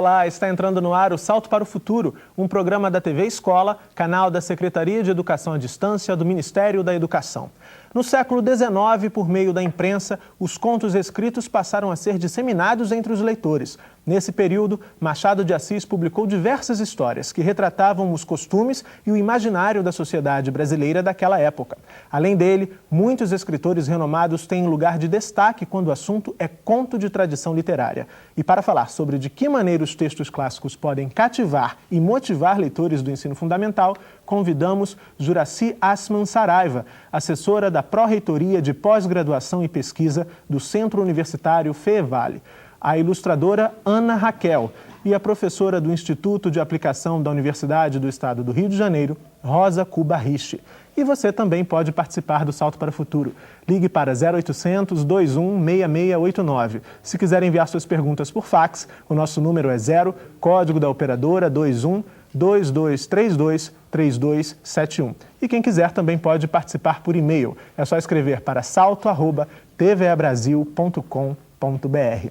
Olá, está entrando no ar o Salto para o Futuro, um programa da TV Escola, canal da Secretaria de Educação à Distância do Ministério da Educação. No século XIX, por meio da imprensa, os contos escritos passaram a ser disseminados entre os leitores. Nesse período, Machado de Assis publicou diversas histórias que retratavam os costumes e o imaginário da sociedade brasileira daquela época. Além dele, muitos escritores renomados têm lugar de destaque quando o assunto é conto de tradição literária. E para falar sobre de que maneira os textos clássicos podem cativar e motivar leitores do ensino fundamental, convidamos Juraci Assman Saraiva, assessora da Pró-Reitoria de Pós-Graduação e Pesquisa do Centro Universitário FEEVALE, a ilustradora Ana Raquel e a professora do Instituto de Aplicação da Universidade do Estado do Rio de Janeiro, Rosa Kubarriche. E você também pode participar do Salto para o Futuro. Ligue para 0800 21 6689. Se quiser enviar suas perguntas por fax, o nosso número é 0, código da operadora 21 2232 3271. E quem quiser também pode participar por e-mail. É só escrever para salto@tvebrasil.com.br.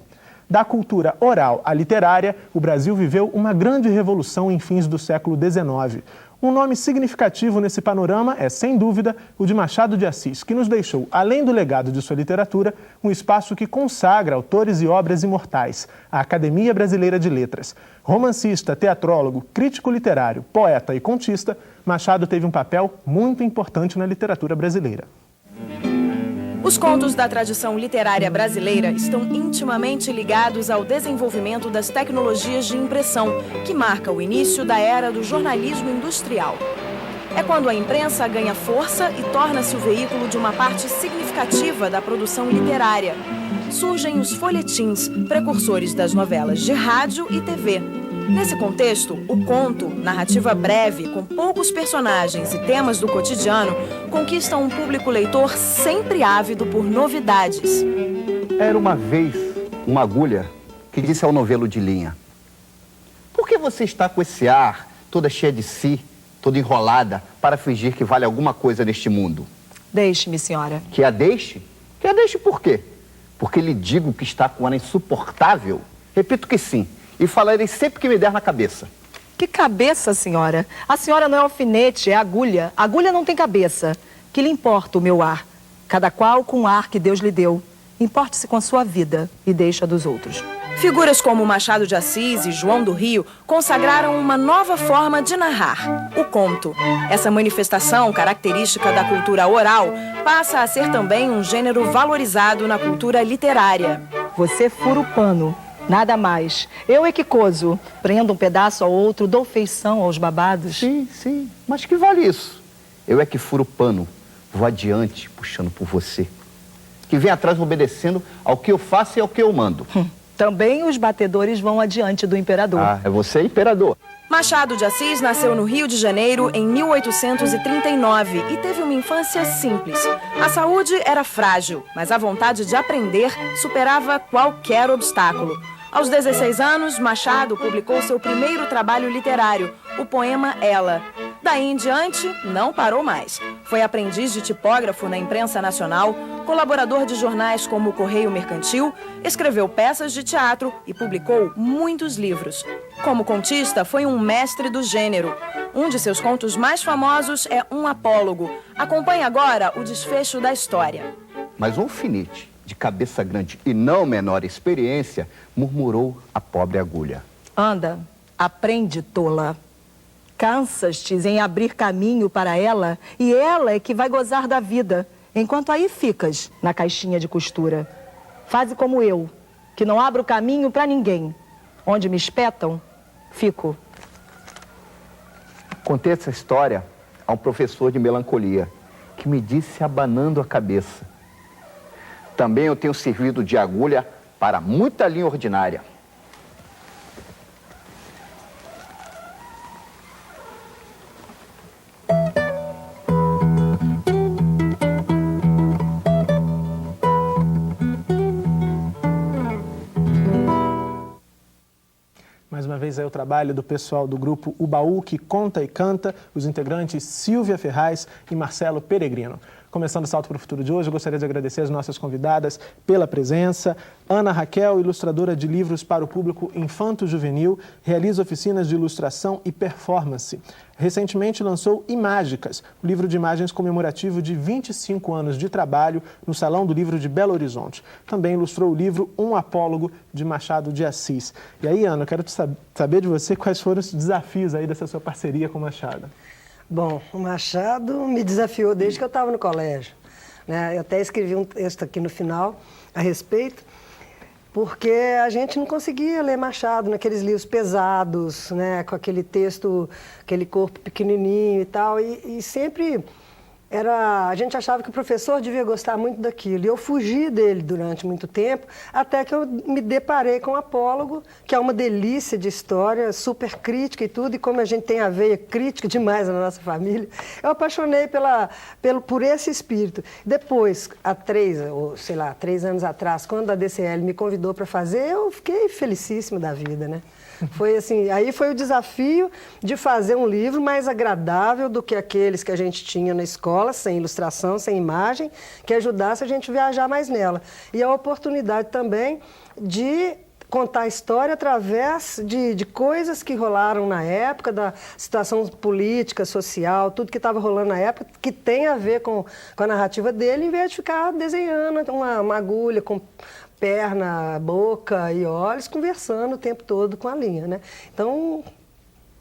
Da cultura oral à literária, o Brasil viveu uma grande revolução em fins do século XIX. Um nome significativo nesse panorama é, sem dúvida, o de Machado de Assis, que nos deixou, além do legado de sua literatura, um espaço que consagra autores e obras imortais, a Academia Brasileira de Letras. Romancista, teatrólogo, crítico literário, poeta e contista, Machado teve um papel muito importante na literatura brasileira. Os contos da tradição literária brasileira estão intimamente ligados ao desenvolvimento das tecnologias de impressão, que marca o início da era do jornalismo industrial. É quando a imprensa ganha força e torna-se o veículo de uma parte significativa da produção literária. Surgem os folhetins, precursores das novelas de rádio e TV. Nesse contexto, o conto, narrativa breve, com poucos personagens e temas do cotidiano, conquista um público leitor sempre ávido por novidades. Era uma vez uma agulha que disse ao novelo de linha: por que você está com esse ar, toda cheia de si, toda enrolada, para fingir que vale alguma coisa neste mundo? Deixe-me, senhora. Que a deixe? Que a deixe por quê? Porque lhe digo que está com ar insuportável? Repito que sim. E falarei sempre que me der na cabeça. Que cabeça, senhora? A senhora não é alfinete, é agulha. Agulha não tem cabeça. Que lhe importa o meu ar? Cada qual com o ar que Deus lhe deu. Importe-se com a sua vida e deixa dos outros. Figuras como Machado de Assis e João do Rio consagraram uma nova forma de narrar, o conto. Essa manifestação característica da cultura oral passa a ser também um gênero valorizado na cultura literária. Você fura o pano. Nada mais. Eu é que coso. Prendo um pedaço ao outro, dou feição aos babados. Sim, sim. Mas que vale isso? Eu é que furo o pano. Vou adiante, puxando por você. Que vem atrás obedecendo ao que eu faço e ao que eu mando. Também os batedores vão adiante do imperador. Ah, é você, imperador. Machado de Assis nasceu no Rio de Janeiro em 1839 e teve uma infância simples. A saúde era frágil, mas a vontade de aprender superava qualquer obstáculo. Aos 16 anos, Machado publicou seu primeiro trabalho literário, o poema Ela. Daí em diante, não parou mais. Foi aprendiz de tipógrafo na imprensa nacional, colaborador de jornais como o Correio Mercantil, escreveu peças de teatro e publicou muitos livros. Como contista, foi um mestre do gênero. Um de seus contos mais famosos é Um Apólogo. Acompanhe agora o desfecho da história. Mas um alfinete de cabeça grande e não menor experiência, murmurou a pobre agulha. Anda, aprende, tola. Cansas-te em abrir caminho para ela e ela é que vai gozar da vida, enquanto aí ficas na caixinha de costura. Faze como eu, que não abro caminho para ninguém. Onde me espetam, fico. Contei essa história a um professor de melancolia, que me disse abanando a cabeça: também eu tenho servido de agulha para muita linha ordinária. Mais uma vez é o trabalho do pessoal do grupo O Baú, que conta e canta, os integrantes Silvia Ferraz e Marcelo Peregrino. Começando o Salto para o Futuro de hoje, eu gostaria de agradecer as nossas convidadas pela presença. Ana Raquel, ilustradora de livros para o público infanto-juvenil, realiza oficinas de ilustração e performance. Recentemente lançou Imágicas, o livro de imagens comemorativo de 25 anos de trabalho no Salão do Livro de Belo Horizonte. Também ilustrou o livro Um Apólogo, de Machado de Assis. E aí, Ana, eu quero saber de você quais foram os desafios aí dessa sua parceria com o Machado. Bom, o Machado me desafiou desde que eu estava no colégio, né? Eu até escrevi um texto aqui no final a respeito, porque a gente não conseguia ler Machado naqueles livros pesados, né? Com aquele texto, aquele corpo pequenininho e tal, e sempre a gente achava que o professor devia gostar muito daquilo, e eu fugi dele durante muito tempo, até que eu me deparei com o Apólogo, que é uma delícia de história, super crítica e tudo, e como a gente tem a veia crítica demais na nossa família, eu apaixonei por esse espírito. Depois, há 3 anos atrás, quando a DCL me convidou para fazer, eu fiquei felicíssima da vida, né? Foi assim, aí foi o desafio de fazer um livro mais agradável do que aqueles que a gente tinha na escola, sem ilustração, sem imagem, que ajudasse a gente a viajar mais nela. E a oportunidade também de contar a história através de coisas que rolaram na época, da situação política, social, tudo que estava rolando na época, que tem a ver com a narrativa dele, em vez de ficar desenhando uma agulha com perna, boca e olhos, conversando o tempo todo com a linha, né? Então,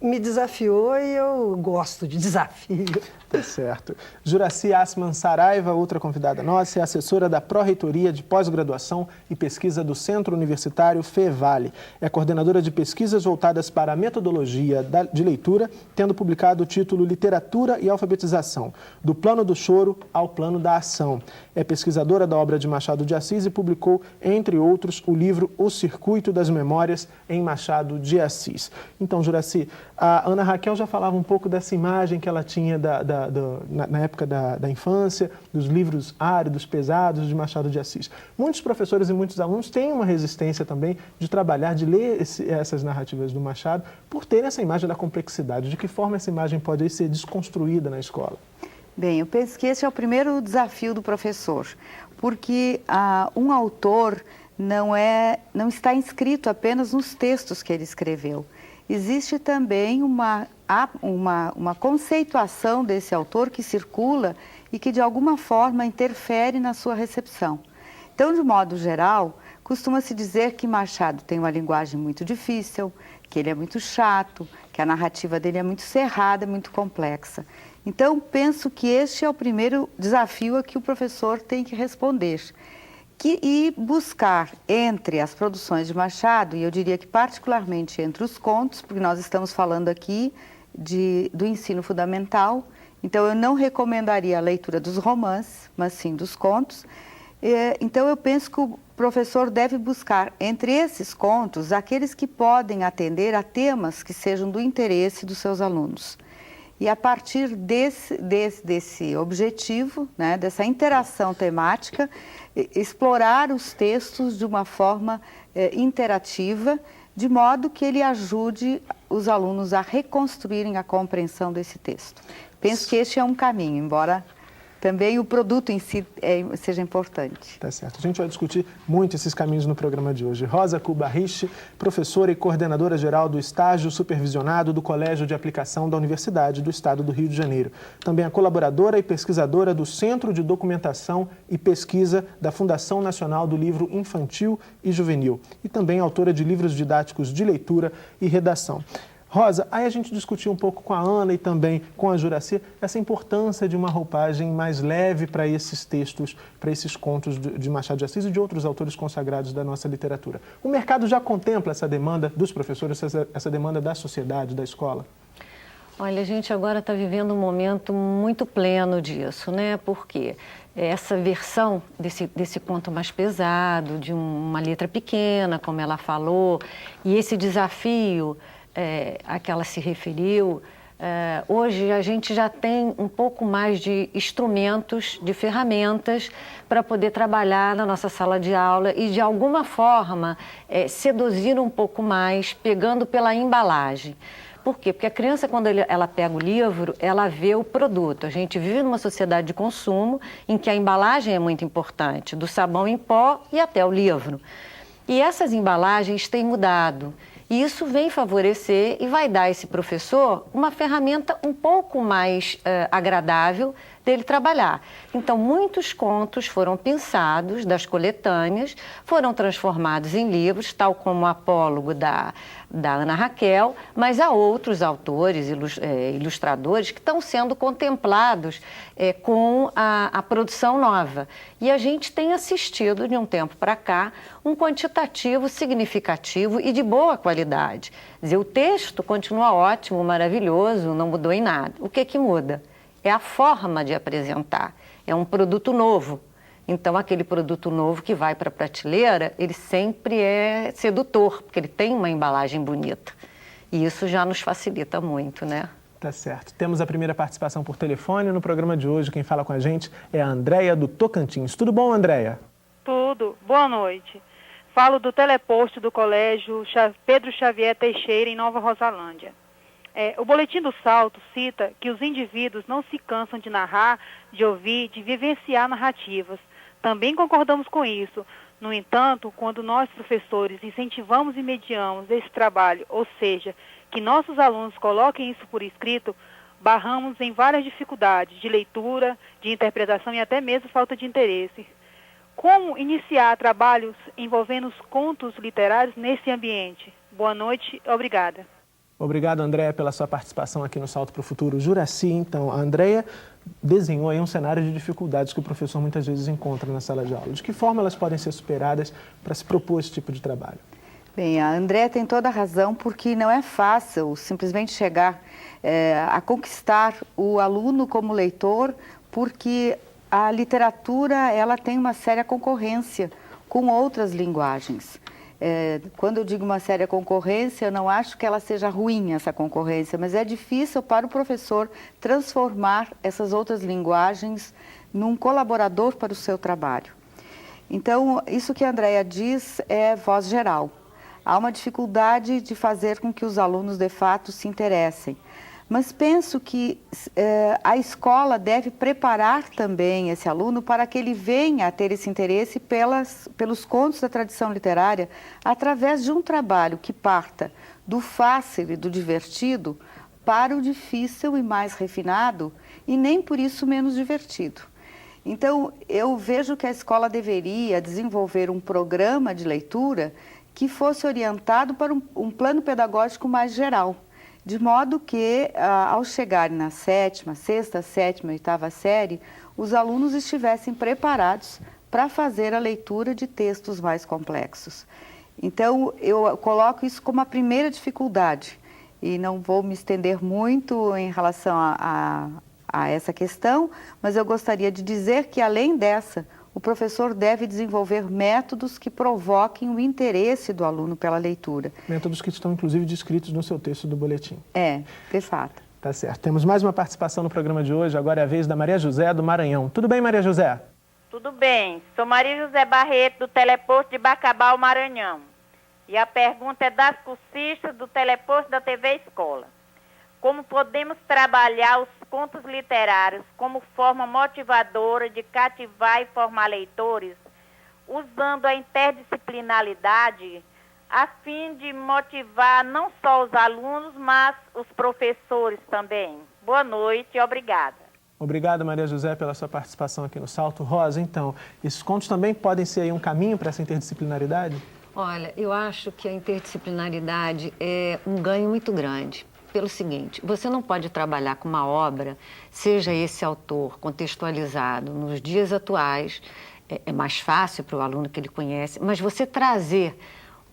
me desafiou e eu gosto de desafio. Tá certo. Juraci Assman Saraiva, outra convidada nossa, é assessora da Pró-Reitoria de Pós-Graduação e Pesquisa do Centro Universitário FEVALE. É coordenadora de pesquisas voltadas para a metodologia de leitura, tendo publicado o título Literatura e Alfabetização, do Plano do Choro ao Plano da Ação. É pesquisadora da obra de Machado de Assis e publicou, entre outros, o livro O Circuito das Memórias em Machado de Assis. Então, Juraci, a Ana Raquel já falava um pouco dessa imagem que ela tinha na época da infância, dos livros áridos, pesados de Machado de Assis. Muitos professores e muitos alunos têm uma resistência também de trabalhar, de ler essas narrativas do Machado, por ter essa imagem da complexidade. De que forma essa imagem pode ser desconstruída na escola? Bem, eu penso que esse é o primeiro desafio do professor, porque um autor não está inscrito apenas nos textos que ele escreveu. Existe também uma conceituação desse autor que circula e que, de alguma forma, interfere na sua recepção. Então, de modo geral, costuma-se dizer que Machado tem uma linguagem muito difícil, que ele é muito chato, que a narrativa dele é muito cerrada, muito complexa. Então, penso que este é o primeiro desafio a que o professor tem que responder. E buscar entre as produções de Machado, e eu diria que particularmente entre os contos, porque nós estamos falando aqui do ensino fundamental, então eu não recomendaria a leitura dos romances, mas sim dos contos. Então eu penso que o professor deve buscar entre esses contos aqueles que podem atender a temas que sejam do interesse dos seus alunos. E a partir desse objetivo, né, dessa interação temática, explorar os textos de uma forma interativa, de modo que ele ajude os alunos a reconstruírem a compreensão desse texto. Penso que este é um caminho, embora também o produto em si seja importante. Tá certo. A gente vai discutir muito esses caminhos no programa de hoje. Rosa Kubarich, professora e coordenadora geral do estágio supervisionado do Colégio de Aplicação da Universidade do Estado do Rio de Janeiro. Também a colaboradora e pesquisadora do Centro de Documentação e Pesquisa da Fundação Nacional do Livro Infantil e Juvenil. E também autora de livros didáticos de leitura e redação. Rosa, aí a gente discutiu um pouco com a Ana e também com a Juraci essa importância de uma roupagem mais leve para esses textos, para esses contos de Machado de Assis e de outros autores consagrados da nossa literatura. O mercado já contempla essa demanda dos professores, essa demanda da sociedade, da escola? Olha, a gente agora está vivendo um momento muito pleno disso, né? Porque essa versão desse conto mais pesado, de uma letra pequena, como ela falou, e esse desafio a que ela se referiu, hoje a gente já tem um pouco mais de instrumentos, de ferramentas para poder trabalhar na nossa sala de aula e, de alguma forma, seduzir um pouco mais, pegando pela embalagem. Por quê? Porque a criança, quando ela pega o livro, ela vê o produto. A gente vive numa sociedade de consumo em que a embalagem é muito importante, do sabão em pó e até o livro. E essas embalagens têm mudado. E isso vem favorecer e vai dar a esse professor uma ferramenta um pouco mais agradável dele trabalhar. Então, muitos contos foram pensados, das coletâneas, foram transformados em livros, tal como o Apólogo da Ana Raquel, mas há outros autores, ilustradores, que estão sendo contemplados com a produção nova. E a gente tem assistido, de um tempo para cá, um quantitativo significativo e de boa qualidade. Quer dizer, o texto continua ótimo, maravilhoso, não mudou em nada. O que muda? É a forma de apresentar, é um produto novo. Então, aquele produto novo que vai para a prateleira, ele sempre é sedutor, porque ele tem uma embalagem bonita. E isso já nos facilita muito, né? Tá certo. Temos a primeira participação por telefone. No programa de hoje, quem fala com a gente é a Andréia do Tocantins. Tudo bom, Andréia? Tudo. Boa noite. Falo do teleposto do Colégio Pedro Xavier Teixeira, em Nova Rosalândia. O Boletim do Salto cita que os indivíduos não se cansam de narrar, de ouvir, de vivenciar narrativas. Também concordamos com isso. No entanto, quando nós, professores, incentivamos e mediamos esse trabalho, ou seja, que nossos alunos coloquem isso por escrito, barramos em várias dificuldades de leitura, de interpretação e até mesmo falta de interesse. Como iniciar trabalhos envolvendo os contos literários nesse ambiente? Boa noite, obrigada. Obrigado, Andréia, pela sua participação aqui no Salto para o Futuro. Juraci, então, a Andréia desenhou aí um cenário de dificuldades que o professor muitas vezes encontra na sala de aula. De que forma elas podem ser superadas para se propor esse tipo de trabalho? Bem, a Andréia tem toda a razão, porque não é fácil simplesmente chegar a conquistar o aluno como leitor, porque a literatura ela tem uma séria concorrência com outras linguagens. Quando eu digo uma séria concorrência, eu não acho que ela seja ruim, essa concorrência, mas é difícil para o professor transformar essas outras linguagens num colaborador para o seu trabalho. Então, isso que a Andréia diz é voz geral. Há uma dificuldade de fazer com que os alunos, de fato, se interessem. Mas penso que a escola deve preparar também esse aluno para que ele venha a ter esse interesse pelos contos da tradição literária através de um trabalho que parta do fácil e do divertido para o difícil e mais refinado e nem por isso menos divertido. Então, eu vejo que a escola deveria desenvolver um programa de leitura que fosse orientado para um plano pedagógico mais geral. De modo que, ao chegarem na sexta, sétima, oitava série, os alunos estivessem preparados para fazer a leitura de textos mais complexos. Então, eu coloco isso como a primeira dificuldade e não vou me estender muito em relação a essa questão, mas eu gostaria de dizer que, além dessa, o professor deve desenvolver métodos que provoquem o interesse do aluno pela leitura. Métodos que estão, inclusive, descritos no seu texto do boletim. De fato. Tá certo. Temos mais uma participação no programa de hoje. Agora é a vez da Maria José, do Maranhão. Tudo bem, Maria José? Tudo bem. Sou Maria José Barreto, do Teleposto de Bacabal, Maranhão. E a pergunta é das cursistas do Teleposto da TV Escola. Como podemos trabalhar os contos literários como forma motivadora de cativar e formar leitores, usando a interdisciplinaridade a fim de motivar não só os alunos, mas os professores também? Boa noite e obrigada. Obrigado, Maria José, pela sua participação aqui no Salto. Rosa, então, esses contos também podem ser aí um caminho para essa interdisciplinaridade? Olha, eu acho que a interdisciplinaridade é um ganho muito grande. Pelo seguinte, você não pode trabalhar com uma obra, seja esse autor contextualizado nos dias atuais, é mais fácil para o aluno que ele conhece, mas você trazer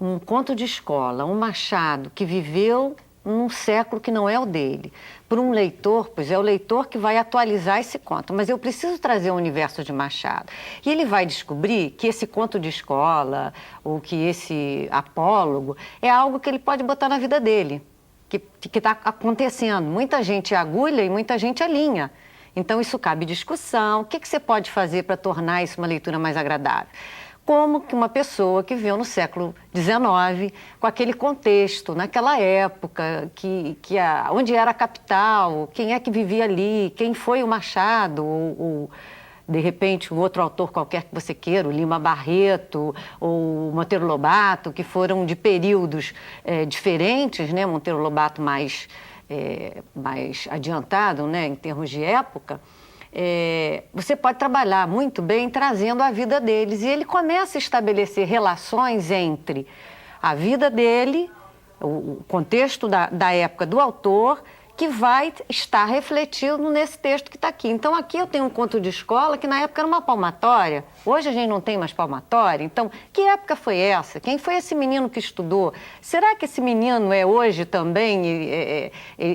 um conto de escola, um Machado que viveu num século que não é o dele, para um leitor, pois é o leitor que vai atualizar esse conto, mas eu preciso trazer o universo de Machado. E ele vai descobrir que esse conto de escola, ou que esse apólogo, é algo que ele pode botar na vida dele. Que está acontecendo. Muita gente agulha e muita gente alinha. Então, isso cabe discussão. O que você pode fazer para tornar isso uma leitura mais agradável? como que uma pessoa que viveu no século XIX, com aquele contexto, naquela época, onde era a capital, quem é que vivia ali, quem foi o Machado, ou de repente, um outro autor qualquer que você queira, o Lima Barreto ou Monteiro Lobato, que foram de períodos diferentes, né? Monteiro Lobato mais adiantado, né? Em termos de época, você pode trabalhar muito bem trazendo a vida deles. E ele começa a estabelecer relações entre a vida dele, o contexto da época do autor, que vai estar refletido nesse texto que está aqui. Então, aqui eu tenho um conto de escola que na época era uma palmatória. Hoje a gente não tem mais palmatória. Então, que época foi essa? Quem foi esse menino que estudou? Será que esse menino hoje também,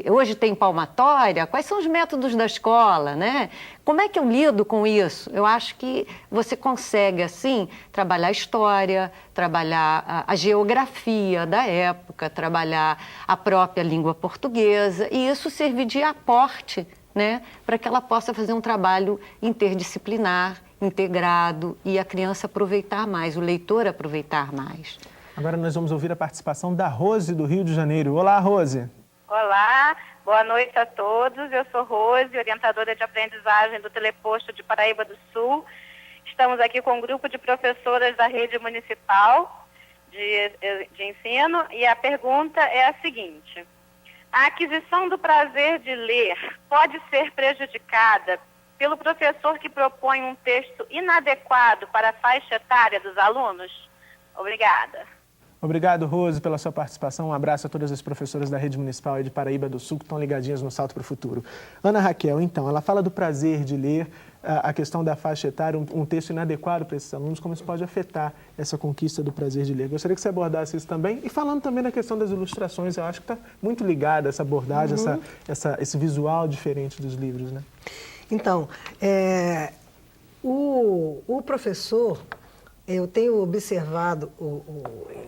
hoje tem palmatória? Quais são os métodos da escola, né? Como é que eu lido com isso? Eu acho que você consegue, assim, trabalhar a história, trabalhar a geografia da época, trabalhar a própria língua portuguesa, e isso servir de aporte, né, para que ela possa fazer um trabalho interdisciplinar, integrado, e a criança aproveitar mais, o leitor aproveitar mais. Agora nós vamos ouvir a participação da Rose, do Rio de Janeiro. Olá, Rose. Olá, boa noite a todos. Eu sou Rose, orientadora de aprendizagem do Teleposto de Paraíba do Sul. Estamos aqui com um grupo de professoras da rede municipal de ensino e a pergunta é a seguinte: a aquisição do prazer de ler pode ser prejudicada pelo professor que propõe um texto inadequado para a faixa etária dos alunos? Obrigada. Obrigado, Rose, pela sua participação. Um abraço a todas as professoras da Rede Municipal de Paraíba do Sul que estão ligadinhas no Salto para o Futuro. Ana Raquel, então, ela fala do prazer de ler, a questão da faixa etária, um texto inadequado para esses alunos, como isso pode afetar essa conquista do prazer de ler. Gostaria que você abordasse isso também. E falando também da questão das ilustrações, eu acho que está muito ligada essa abordagem, esse visual diferente dos livros, né? Então, o professor... Eu tenho observado,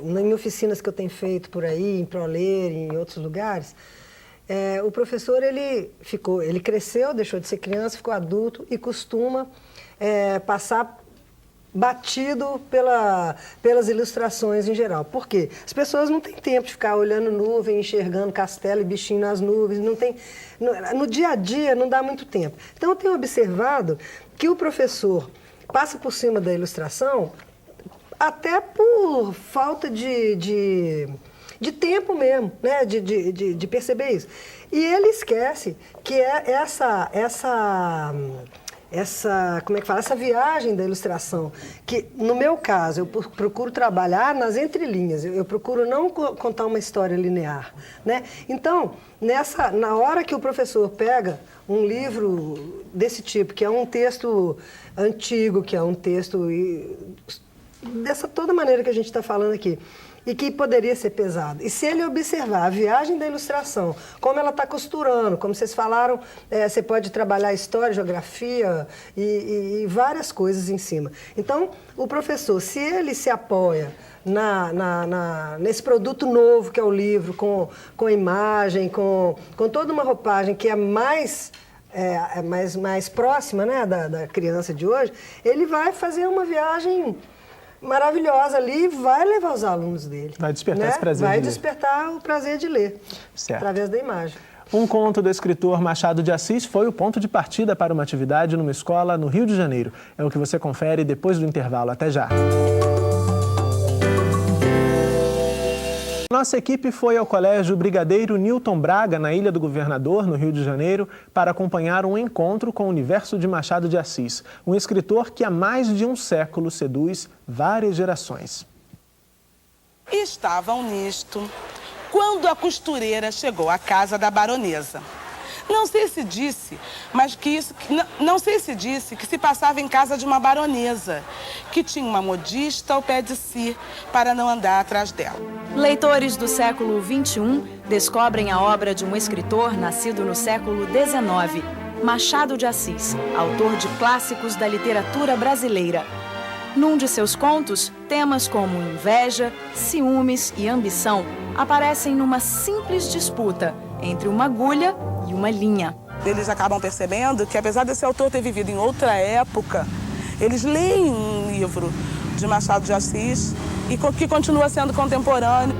em oficinas que eu tenho feito por aí, em ProLer, em outros lugares, o professor ele cresceu, deixou de ser criança, ficou adulto e costuma passar batido pelas ilustrações em geral. Por quê? As pessoas não têm tempo de ficar olhando nuvem, enxergando castelo e bichinho nas nuvens, no dia a dia não dá muito tempo. Então eu tenho observado que o professor passa por cima da ilustração até por falta de tempo mesmo, né? de perceber isso. E ele esquece que essa como é que fala? Essa viagem da ilustração, que no meu caso eu procuro trabalhar nas entrelinhas, eu procuro não contar uma história linear, né? Então, na hora que o professor pega um livro desse tipo, que é um texto antigo, que é um texto dessa toda maneira que a gente está falando aqui, e que poderia ser pesado. E se ele observar a viagem da ilustração, como ela está costurando, como vocês falaram, você pode trabalhar história, geografia e várias coisas em cima. Então, o professor, se ele se apoia nesse produto novo que é o livro, com imagem, com toda uma roupagem que é mais próxima, né, da criança de hoje, ele vai fazer uma viagem maravilhosa ali e vai levar os alunos dele. Vai despertar esse prazer de ler. Vai despertar o prazer de ler, certo, através da imagem. Um conto do escritor Machado de Assis foi o ponto de partida para uma atividade numa escola no Rio de Janeiro. É o que você confere depois do intervalo. Até já! Nossa equipe foi ao Colégio Brigadeiro Newton Braga, na Ilha do Governador, no Rio de Janeiro, para acompanhar um encontro com o universo de Machado de Assis, um escritor que há mais de um século seduz várias gerações. Estavam nisto quando a costureira chegou à casa da baronesa. Não sei se disse que se passava em casa de uma baronesa, que tinha uma modista ao pé de si para não andar atrás dela. Leitores do século XXI descobrem a obra de um escritor nascido no século XIX, Machado de Assis, autor de clássicos da literatura brasileira. Num de seus contos, temas como inveja, ciúmes e ambição aparecem numa simples disputa entre uma agulha e uma linha. Eles acabam percebendo que, apesar desse autor ter vivido em outra época, eles leem um livro de Machado de Assis e que continua sendo contemporâneo.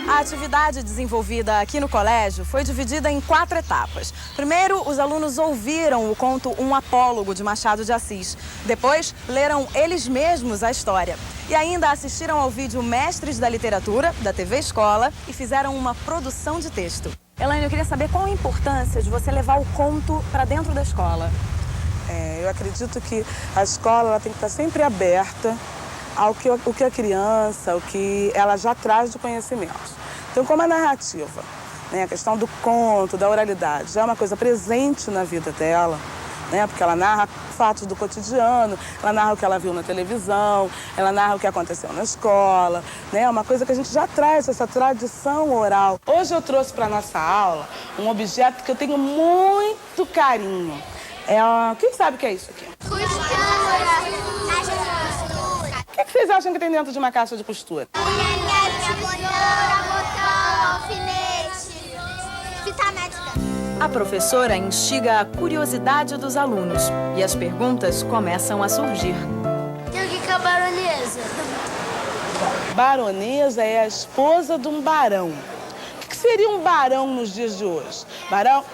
A atividade desenvolvida aqui no colégio foi dividida em 4 etapas. Primeiro, os alunos ouviram o conto Um Apólogo, de Machado de Assis. Depois, leram eles mesmos a história. E ainda assistiram ao vídeo Mestres da Literatura, da TV Escola, e fizeram uma produção de texto. Elaine, eu queria saber qual a importância de você levar o conto para dentro da escola. Eu acredito que a escola ela tem que estar sempre aberta ao que a criança, o que ela já traz de conhecimento. Então, como a narrativa, né, a questão do conto, da oralidade, já é uma coisa presente na vida dela, né, porque ela narra fatos do cotidiano, ela narra o que ela viu na televisão, ela narra o que aconteceu na escola, né, é uma coisa que a gente já traz, essa tradição oral. Hoje eu trouxe para a nossa aula um objeto que eu tenho muito carinho. Quem sabe o que é isso aqui? O que vocês acham que tem dentro de uma caixa de costura? A professora instiga a curiosidade dos alunos e as perguntas começam a surgir. E o que é a baronesa? Baronesa é a esposa de um barão. O que seria um barão nos dias de hoje? Barão,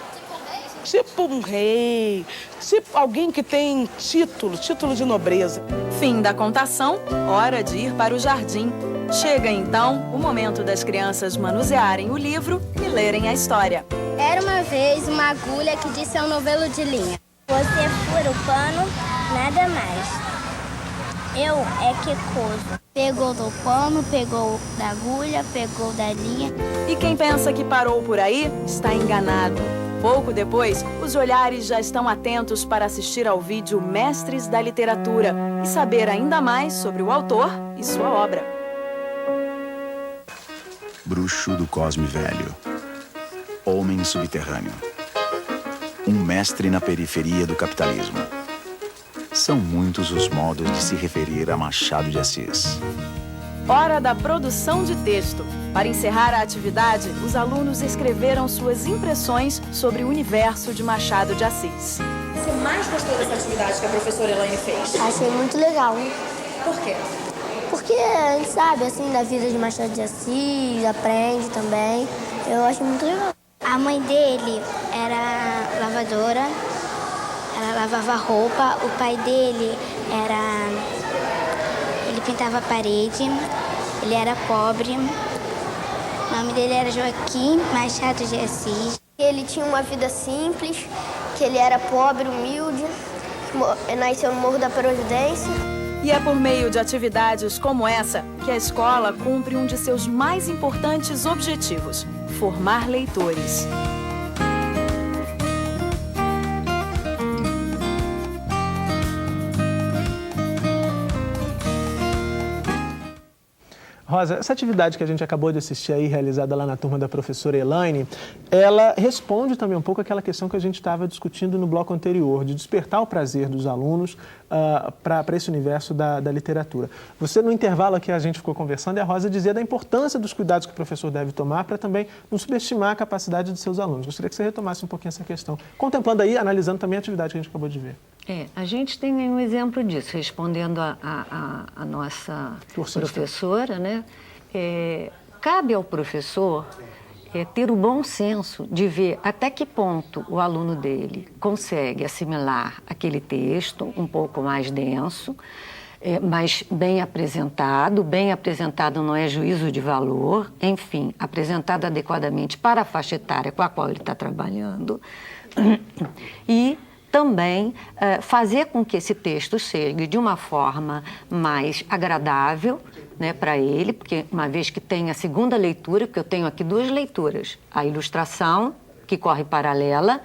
tipo um rei, tipo alguém que tem título de nobreza. Fim da contação, hora de ir para o jardim. Chega então o momento das crianças manusearem o livro e lerem a história. Era uma vez uma agulha que disse ao novelo de linha: você fura o pano, nada mais. Eu é que coso. Pegou do pano, pegou da agulha, pegou da linha. E quem pensa que parou por aí está enganado. Pouco depois, os olhares já estão atentos para assistir ao vídeo Mestres da Literatura e saber ainda mais sobre o autor e sua obra. Bruxo do Cosme Velho. Homem subterrâneo. Um mestre na periferia do capitalismo. São muitos os modos de se referir a Machado de Assis. Hora da produção de texto. Para encerrar a atividade, os alunos escreveram suas impressões sobre o universo de Machado de Assis. Você mais gostou dessa atividade que a professora Elaine fez? Achei muito legal. Por quê? Porque a gente sabe, assim, da vida de Machado de Assis, aprende também. Eu acho muito legal. A mãe dele era lavadora, ela lavava roupa. O pai dele ele pintava a parede, ele era pobre. O nome dele era Joaquim Machado de Assis. Ele tinha uma vida simples, que ele era pobre, humilde, nasceu no Morro da Providência. E é por meio de atividades como essa que a escola cumpre um de seus mais importantes objetivos: formar leitores. Rosa, essa atividade que a gente acabou de assistir aí, realizada lá na turma da professora Elaine, ela responde também um pouco àquela questão que a gente estava discutindo no bloco anterior, de despertar o prazer dos alunos para esse universo da literatura. Você, no intervalo aqui, a gente ficou conversando e a Rosa dizia da importância dos cuidados que o professor deve tomar para também não subestimar a capacidade de seus alunos. Gostaria que você retomasse um pouquinho essa questão, contemplando aí, analisando também a atividade que a gente acabou de ver. A gente tem um exemplo disso, respondendo a nossa professora, né? Cabe ao professor ter o bom senso de ver até que ponto o aluno dele consegue assimilar aquele texto um pouco mais denso, mas bem apresentado não é juízo de valor, enfim, apresentado adequadamente para a faixa etária com a qual ele está trabalhando, e também fazer com que esse texto chegue de uma forma mais agradável, né, para ele, porque uma vez que tem a segunda leitura, porque eu tenho aqui 2 leituras, a ilustração, que corre paralela,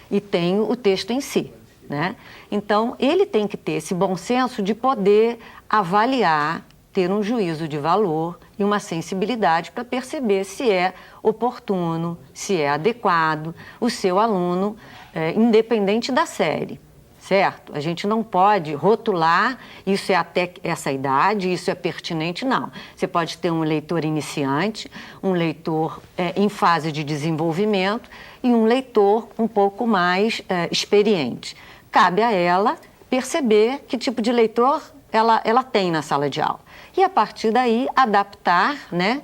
e tenho o texto em si, né? Então, ele tem que ter esse bom senso de poder avaliar, ter um juízo de valor e uma sensibilidade para perceber se é oportuno, se é adequado o seu aluno, independente da série, certo? A gente não pode rotular, isso é até essa idade, isso é pertinente, não. Você pode ter um leitor iniciante, um leitor em fase de desenvolvimento e um leitor um pouco mais experiente. Cabe a ela perceber que tipo de leitor ela tem na sala de aula. E, a partir daí, adaptar, né,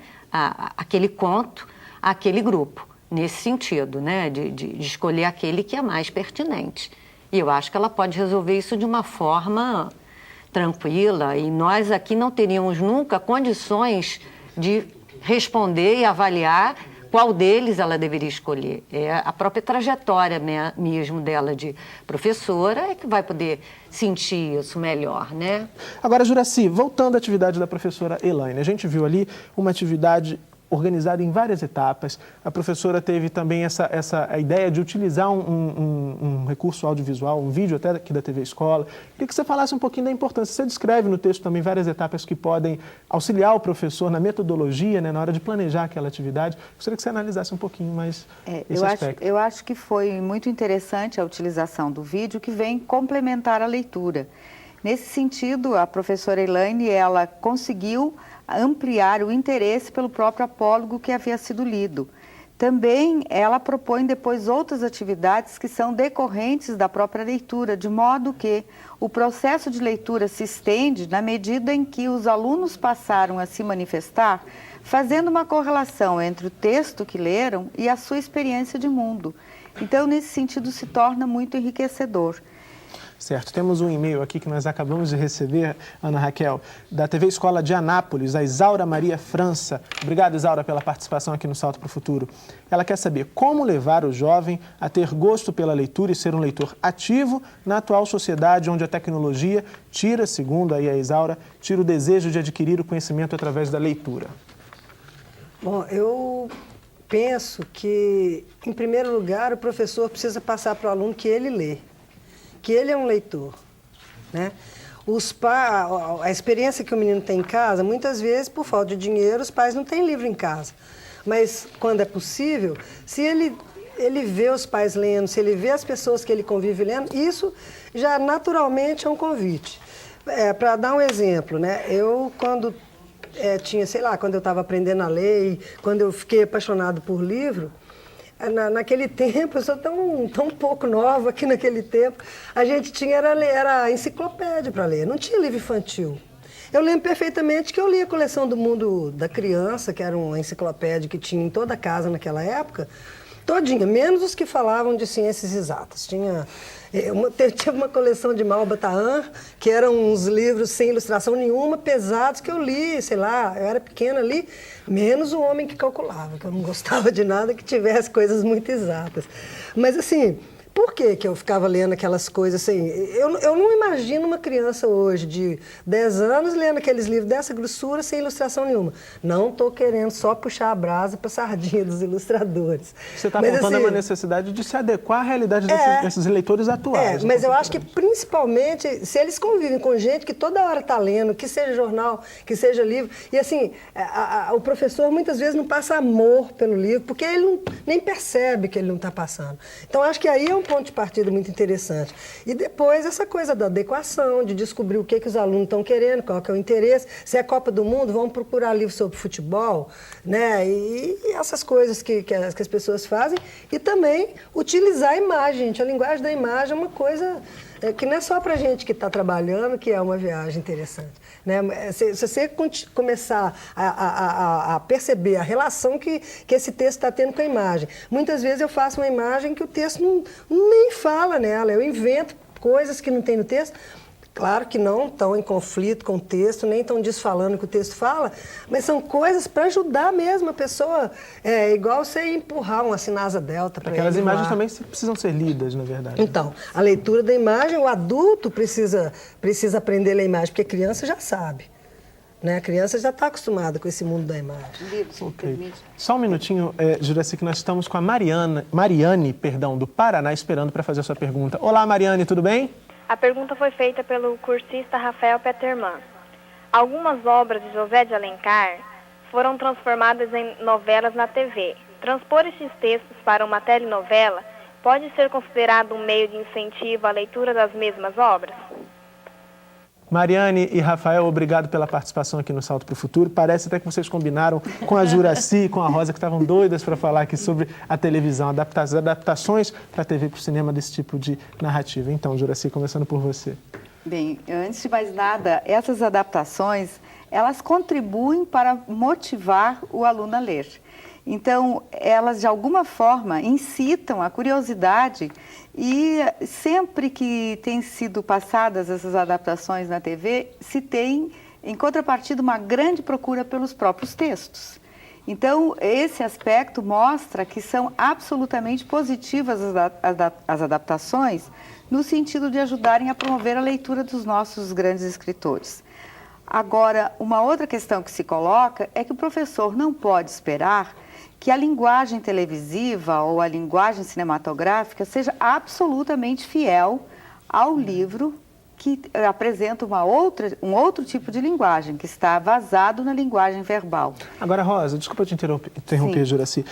aquele conto àquele grupo, nesse sentido, né, de escolher aquele que é mais pertinente. E eu acho que ela pode resolver isso de uma forma tranquila, e nós aqui não teríamos nunca condições de responder e avaliar qual deles ela deveria escolher. É a própria trajetória mesmo dela de professora é que vai poder sentir isso melhor, né? Agora, Juracy, voltando à atividade da professora Elaine, a gente viu ali uma atividade organizada em várias etapas. A professora teve também a ideia de utilizar um recurso audiovisual, um vídeo até aqui da TV Escola. Queria que você falasse um pouquinho da importância. Você descreve no texto também várias etapas que podem auxiliar o professor na metodologia, né, na hora de planejar aquela atividade. Gostaria que você analisasse um pouquinho mais esse aspecto. Eu acho que foi muito interessante a utilização do vídeo, que vem complementar a leitura. Nesse sentido, a professora Elaine, ela conseguiu ampliar o interesse pelo próprio apólogo que havia sido lido. Também ela propõe depois outras atividades que são decorrentes da própria leitura, de modo que o processo de leitura se estende na medida em que os alunos passaram a se manifestar, fazendo uma correlação entre o texto que leram e a sua experiência de mundo. Então, nesse sentido, se torna muito enriquecedor. Certo, temos um e-mail aqui que nós acabamos de receber, Ana Raquel, da TV Escola de Anápolis, a Isaura Maria França. Obrigado, Isaura, pela participação aqui no Salto para o Futuro. Ela quer saber como levar o jovem a ter gosto pela leitura e ser um leitor ativo na atual sociedade onde a tecnologia tira, segundo aí a Isaura, tira o desejo de adquirir o conhecimento através da leitura. Bom, eu penso que, em primeiro lugar, o professor precisa passar para o aluno que ele lê, que ele é um leitor, né? A experiência que o menino tem em casa, muitas vezes, por falta de dinheiro, os pais não têm livro em casa. Mas, quando é possível, se ele vê os pais lendo, se ele vê as pessoas que ele convive lendo, isso já naturalmente é um convite. Para dar um exemplo, né? Eu, quando quando eu estava aprendendo a ler, quando eu fiquei apaixonado por livro, naquele tempo, eu sou tão pouco nova que naquele tempo, a gente era enciclopédia para ler, não tinha livro infantil. Eu lembro perfeitamente que eu li a coleção do Mundo da Criança, que era uma enciclopédia que tinha em toda casa naquela época, todinha, menos os que falavam de ciências exatas. Tinha uma coleção de Malbataan, que eram uns livros sem ilustração nenhuma, pesados, que eu li, sei lá, eu era pequena ali, menos O Homem que Calculava, que eu não gostava de nada que tivesse coisas muito exatas. Mas assim, por que eu ficava lendo aquelas coisas assim? Eu não imagino uma criança hoje de 10 anos lendo aqueles livros dessa grossura sem ilustração nenhuma. Não estou querendo só puxar a brasa para a sardinha dos ilustradores. Você está apontando uma necessidade de se adequar à realidade desses leitores atuais. Mas eu acho que principalmente se eles convivem com gente que toda hora está lendo, que seja jornal, que seja livro, e assim, o professor muitas vezes não passa amor pelo livro, porque ele nem percebe que ele não está passando. Então acho que aí é um ponto de partida muito interessante. E depois essa coisa da adequação, de descobrir o que os alunos estão querendo, qual que é o interesse. Se é Copa do Mundo, vamos procurar livros sobre futebol, né? E essas coisas que as pessoas fazem. E também utilizar a imagem, gente. A linguagem da imagem é uma coisa que não é só para a gente que está trabalhando, que é uma viagem interessante, né? Se você começar a perceber a relação que esse texto está tendo com a imagem. Muitas vezes eu faço uma imagem que o texto nem fala nela, eu invento coisas que não tem no texto. Claro que não estão em conflito com o texto, nem estão desfalando o que o texto fala, mas são coisas para ajudar mesmo a pessoa. É igual você empurrar uma sinasa delta para ele. Aquelas imagens também precisam ser lidas, na verdade. Então, a leitura da imagem, o adulto precisa aprender a ler a imagem, porque a criança já sabe. Né? A criança já está acostumada com esse mundo da imagem. Okay. Só um minutinho, Juracy, que nós estamos com a Mariane, do Paraná, esperando para fazer a sua pergunta. Olá, Mariane, tudo bem? A pergunta foi feita pelo cursista Rafael Peterman. Algumas obras de José de Alencar foram transformadas em novelas na TV. Transpor esses textos para uma telenovela pode ser considerado um meio de incentivo à leitura das mesmas obras? Mariane e Rafael, obrigado pela participação aqui no Salto para o Futuro. Parece até que vocês combinaram com a Juracy e com a Rosa, que estavam doidas para falar aqui sobre a televisão, as adaptações para a TV e para o cinema desse tipo de narrativa. Então, Juracy, começando por você. Bem, antes de mais nada, essas adaptações, elas contribuem para motivar o aluno a ler. Então, elas de alguma forma incitam a curiosidade e sempre que têm sido passadas essas adaptações na TV, se tem, em contrapartida, uma grande procura pelos próprios textos. Então, esse aspecto mostra que são absolutamente positivas as adaptações no sentido de ajudarem a promover a leitura dos nossos grandes escritores. Agora, uma outra questão que se coloca é que o professor não pode esperar que a linguagem televisiva ou a linguagem cinematográfica seja absolutamente fiel ao livro que apresenta um outro tipo de linguagem, que está vazado na linguagem verbal. Agora, Rosa, desculpa te interromper, Juracy.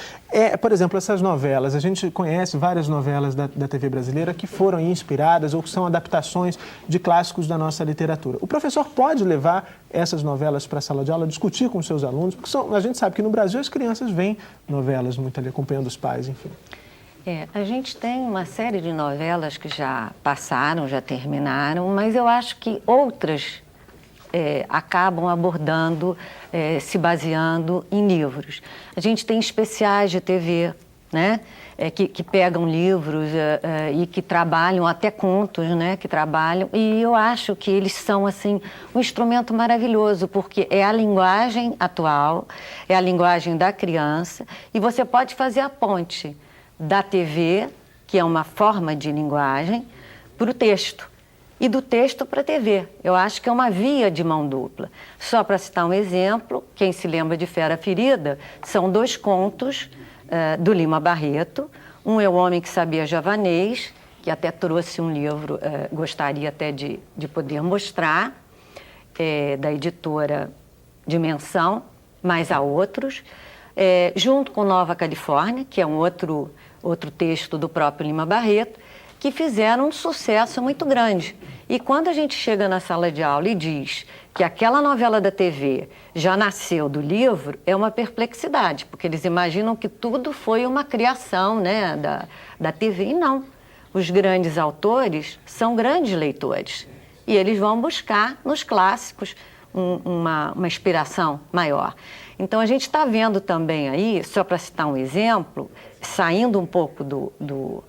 Por exemplo, essas novelas, a gente conhece várias novelas da TV brasileira que foram inspiradas ou que são adaptações de clássicos da nossa literatura. O professor pode levar essas novelas para a sala de aula, discutir com os seus alunos, porque a gente sabe que no Brasil as crianças veem novelas muito ali, acompanhando os pais, enfim. A gente tem uma série de novelas que já passaram, já terminaram, mas eu acho que outras acabam abordando, se baseando em livros. A gente tem especiais de TV, né? Que pegam livros e que trabalham, até contos, né? Que trabalham, e eu acho que eles são, assim, um instrumento maravilhoso, porque é a linguagem atual, é a linguagem da criança, e você pode fazer a ponte da TV, que é uma forma de linguagem, para o texto, e do texto para a TV. Eu acho que é uma via de mão dupla. Só para citar um exemplo, quem se lembra de Fera Ferida, são 2 contos do Lima Barreto. Um é O Homem que Sabia Javanês, que até trouxe um livro, gostaria até de poder mostrar, da editora Dimensão, mas há outros. Junto com Nova Califórnia, que é um outro texto do próprio Lima Barreto, que fizeram um sucesso muito grande. E quando a gente chega na sala de aula e diz que aquela novela da TV já nasceu do livro, é uma perplexidade, porque eles imaginam que tudo foi uma criação, né, da TV, e não. Os grandes autores são grandes leitores, e eles vão buscar nos clássicos uma inspiração maior. Então, a gente está vendo também aí, só para citar um exemplo, saindo um pouco do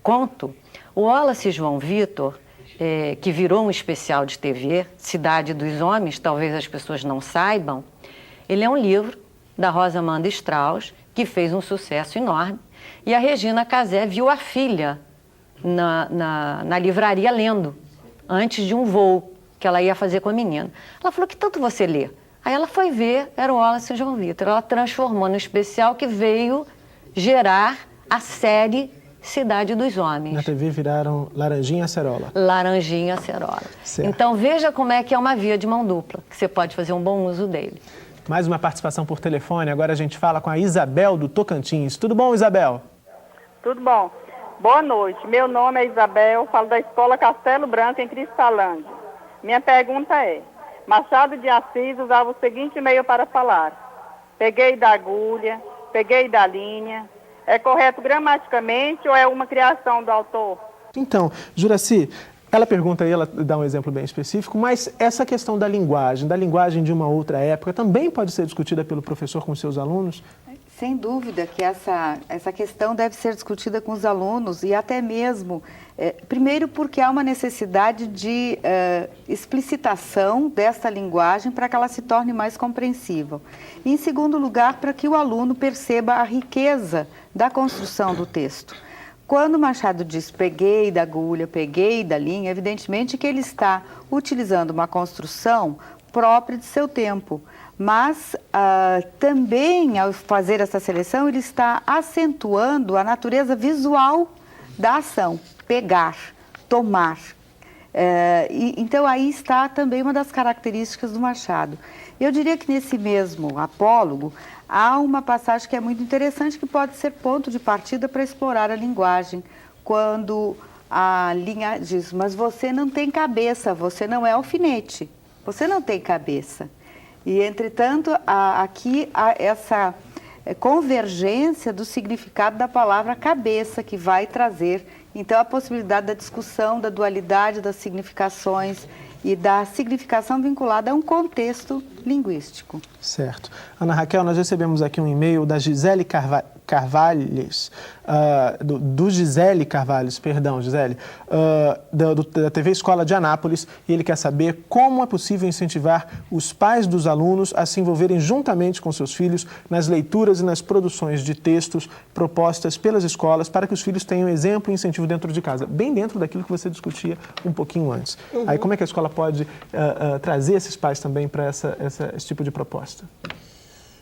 conto, o Wallace João Vitor, que virou um especial de TV, Cidade dos Homens, talvez as pessoas não saibam, ele é um livro da Rosa Amanda Strauss, que fez um sucesso enorme, e a Regina Casé viu a filha na livraria lendo, antes de um voo que ela ia fazer com a menina. Ela falou: que tanto você lê? Aí ela foi ver, era o Wallace João Vitor. Ela transformou no especial que veio gerar a série Cidade dos Homens. Na TV viraram Laranjinha e Acerola. Laranjinha e Acerola. Certo. Então veja como é que é uma via de mão dupla, que você pode fazer um bom uso dele. Mais uma participação por telefone. Agora a gente fala com a Isabel do Tocantins. Tudo bom, Isabel? Tudo bom. Boa noite. Meu nome é Isabel, falo da Escola Castelo Branco, em Cristalândia. Minha pergunta é: Machado de Assis usava o seguinte meio para falar: peguei da agulha, peguei da linha. É correto gramaticamente ou é uma criação do autor? Então, Juracy, ela pergunta aí, ela dá um exemplo bem específico, mas essa questão da linguagem de uma outra época, também pode ser discutida pelo professor com seus alunos? Sem dúvida que essa questão deve ser discutida com os alunos e até mesmo, primeiro porque há uma necessidade de explicitação dessa linguagem para que ela se torne mais compreensível. E, em segundo lugar, para que o aluno perceba a riqueza da construção do texto. Quando Machado diz peguei da agulha, peguei da linha, evidentemente que ele está utilizando uma construção própria de seu tempo. Mas também, ao fazer essa seleção, ele está acentuando a natureza visual da ação. Pegar, tomar. Então, aí está também uma das características do Machado. Eu diria que nesse mesmo apólogo, há uma passagem que é muito interessante, que pode ser ponto de partida para explorar a linguagem, quando a linha diz, mas você não tem cabeça, você não é alfinete, você não tem cabeça. E, entretanto, aqui há essa convergência do significado da palavra cabeça, que vai trazer, então, a possibilidade da discussão, da dualidade das significações e da significação vinculada a um contexto linguístico. Certo. Ana Raquel, nós recebemos aqui um e-mail da Gisele Carvalhos, do Gisele Carvalhos, perdão, Gisele, da TV Escola de Anápolis, e ele quer saber como é possível incentivar os pais dos alunos a se envolverem juntamente com seus filhos nas leituras e nas produções de textos propostas pelas escolas para que os filhos tenham exemplo e incentivo dentro de casa, bem dentro daquilo que você discutia um pouquinho antes. Aí como é que a escola pode trazer esses pais também para esse tipo de proposta?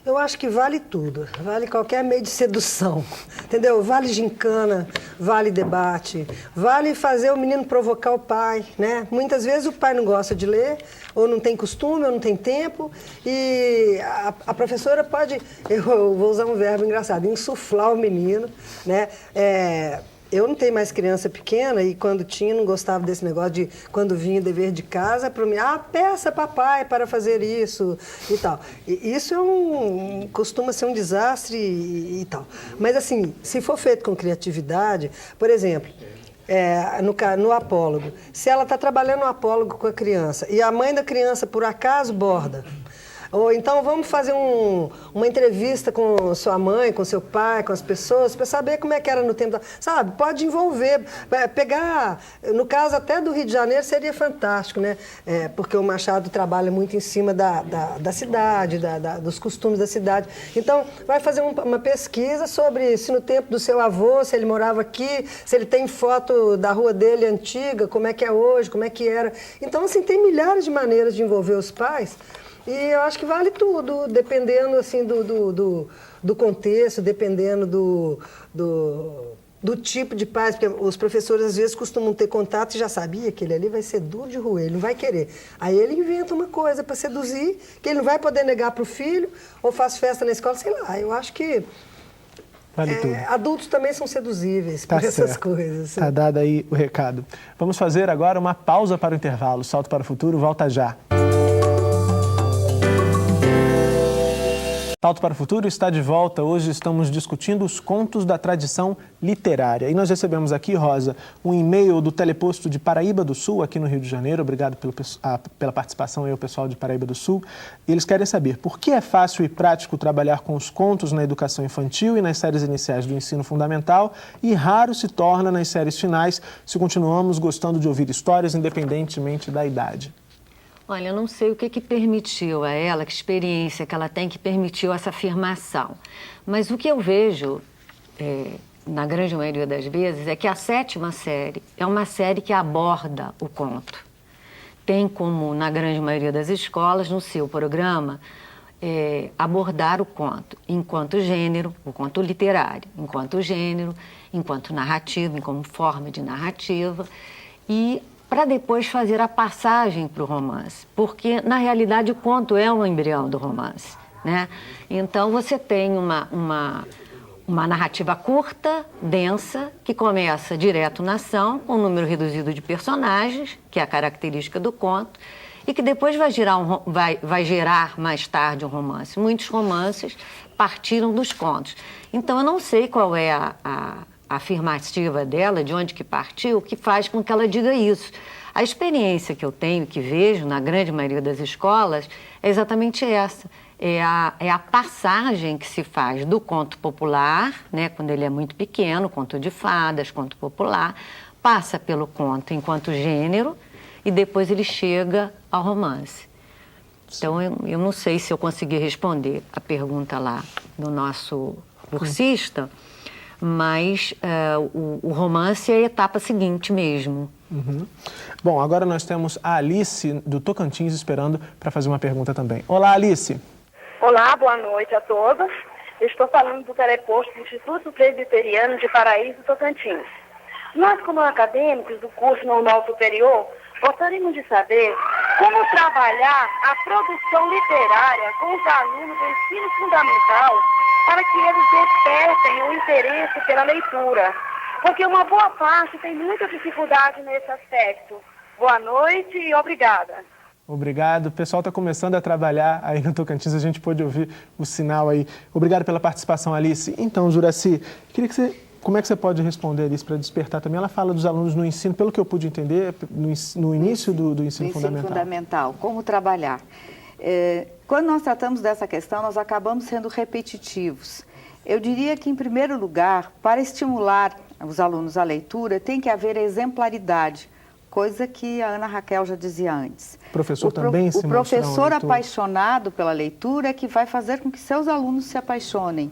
Eu acho que vale tudo, vale qualquer meio de sedução, entendeu? Vale gincana, vale debate, vale fazer o menino provocar o pai, né? Muitas vezes o pai não gosta de ler, ou não tem costume, ou não tem tempo, e a professora pode, eu vou usar um verbo engraçado, insuflar o menino, né? Eu não tenho mais criança pequena e quando tinha não gostava desse negócio de quando vinha dever de casa para mim, peça papai para fazer isso e tal. E isso costuma ser um desastre e tal. Mas assim, se for feito com criatividade, por exemplo, no apólogo, se ela está trabalhando no apólogo com a criança e a mãe da criança por acaso borda, ou então vamos fazer uma entrevista com sua mãe, com seu pai, com as pessoas, para saber como é que era no tempo. Sabe, pode envolver, pegar, no caso até do Rio de Janeiro seria fantástico, né? Porque o Machado trabalha muito em cima da cidade, dos costumes da cidade. Então, vai fazer uma pesquisa sobre se no tempo do seu avô, se ele morava aqui, se ele tem foto da rua dele antiga, como é que é hoje, como é que era. Então, assim, tem milhares de maneiras de envolver os pais. E eu acho que vale tudo, dependendo assim, do contexto, dependendo do tipo de pais. Porque os professores, às vezes, costumam ter contato e já sabia que ele ali vai ser duro de roer, ele não vai querer. Aí ele inventa uma coisa para seduzir, que ele não vai poder negar para o filho, ou faz festa na escola, sei lá. Eu acho que vale tudo. Adultos também são seduzíveis por essas coisas. Está dado aí o recado. Vamos fazer agora uma pausa para o intervalo. Salto para o Futuro, volta já. Salto para o Futuro está de volta. Hoje estamos discutindo os contos da tradição literária. E nós recebemos aqui, Rosa, um e-mail do Teleposto de Paraíba do Sul, aqui no Rio de Janeiro. Obrigado pela participação aí ao pessoal de Paraíba do Sul. E eles querem saber por que é fácil e prático trabalhar com os contos na educação infantil e nas séries iniciais do ensino fundamental e raro se torna nas séries finais se continuamos gostando de ouvir histórias independentemente da idade. Olha, eu não sei o que permitiu a ela, que experiência que ela tem que permitiu essa afirmação. Mas o que eu vejo, na grande maioria das vezes, é que a 7ª série é uma série que aborda o conto. Tem como, na grande maioria das escolas, no seu programa, abordar o conto enquanto gênero, o conto literário, enquanto gênero, enquanto narrativa, como forma de narrativa, e para depois fazer a passagem para o romance, porque, na realidade, o conto é um embrião do romance, né? Então, você tem uma narrativa curta, densa, que começa direto na ação, com um número reduzido de personagens, que é a característica do conto, e que depois vai gerar mais tarde um romance. Muitos romances partiram dos contos. Então, eu não sei qual é a afirmativa dela, de onde que partiu, que faz com que ela diga isso. A experiência que eu tenho, que vejo na grande maioria das escolas, é exatamente essa. É a passagem que se faz do conto popular, né, quando ele é muito pequeno, conto de fadas, conto popular, passa pelo conto enquanto gênero e depois ele chega ao romance. Então, eu não sei se eu consegui responder a pergunta lá do nosso cursista, mas o romance é a etapa seguinte mesmo. Uhum. Bom, agora nós temos a Alice do Tocantins esperando para fazer uma pergunta também. Olá, Alice. Olá, boa noite a todos. Eu estou falando do Teleposto do Instituto Presbiteriano de Paraíso, Tocantins. Nós, como acadêmicos do curso normal superior, gostaríamos de saber como trabalhar a produção literária com os alunos do ensino fundamental para que eles despertem o interesse pela leitura. Porque uma boa parte tem muita dificuldade nesse aspecto. Boa noite e obrigada. Obrigado. O pessoal está começando a trabalhar aí no Tocantins, a gente pôde ouvir o sinal aí. Obrigado pela participação, Alice. Então, Juracy, queria que você... Como é que você pode responder isso para despertar também? Ela fala dos alunos no ensino, pelo que eu pude entender, no início do ensino fundamental. Fundamental, como trabalhar. Quando nós tratamos dessa questão, nós acabamos sendo repetitivos. Eu diria que, em primeiro lugar, para estimular os alunos à leitura, tem que haver exemplaridade, coisa que a Ana Raquel já dizia antes. O professor também se O professor apaixonado pela leitura é que vai fazer com que seus alunos se apaixonem.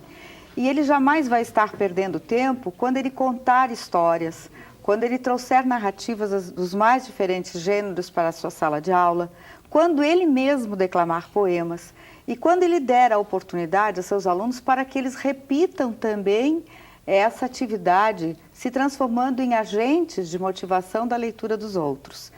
E ele jamais vai estar perdendo tempo quando ele contar histórias, quando ele trouxer narrativas dos mais diferentes gêneros para a sua sala de aula, quando ele mesmo declamar poemas e quando ele der a oportunidade a seus alunos para que eles repitam também essa atividade, se transformando em agentes de motivação da leitura dos outros.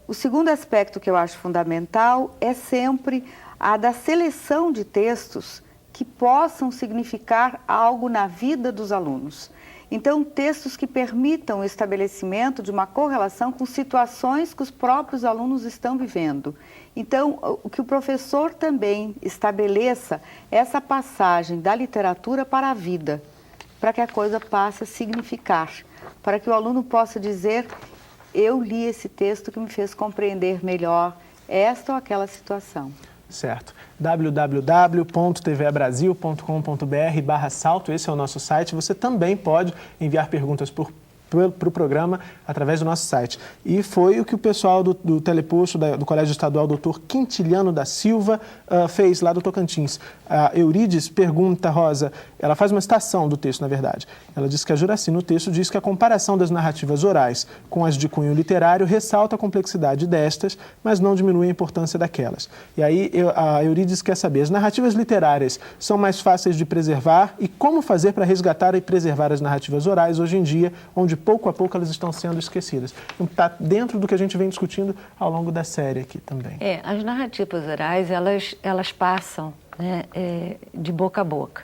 O segundo aspecto que eu acho fundamental é sempre a da seleção de textos que possam significar algo na vida dos alunos. Então, textos que permitam o estabelecimento de uma correlação com situações que os próprios alunos estão vivendo. Então, o que o professor também estabeleça essa passagem da literatura para a vida, para que a coisa passe a significar, para que o aluno possa dizer, eu li esse texto que me fez compreender melhor esta ou aquela situação. Certo. www.tvabrasil.com.br/salto, esse é o nosso site. Você também pode enviar perguntas para o programa através do nosso site. E foi o que o pessoal do teleposto do Colégio Estadual Dr. Quintiliano da Silva fez lá do Tocantins. A Eurides pergunta, Rosa, ela faz uma citação do texto, na verdade. Ela diz que a Juracy, no texto, diz que a comparação das narrativas orais com as de cunho literário ressalta a complexidade destas, mas não diminui a importância daquelas. E aí a Eurides quer saber, as narrativas literárias são mais fáceis de preservar e como fazer para resgatar e preservar as narrativas orais hoje em dia, onde pouco a pouco elas estão sendo esquecidas. Então, está dentro do que a gente vem discutindo ao longo da série aqui também. As narrativas orais, elas passam, né, de boca a boca.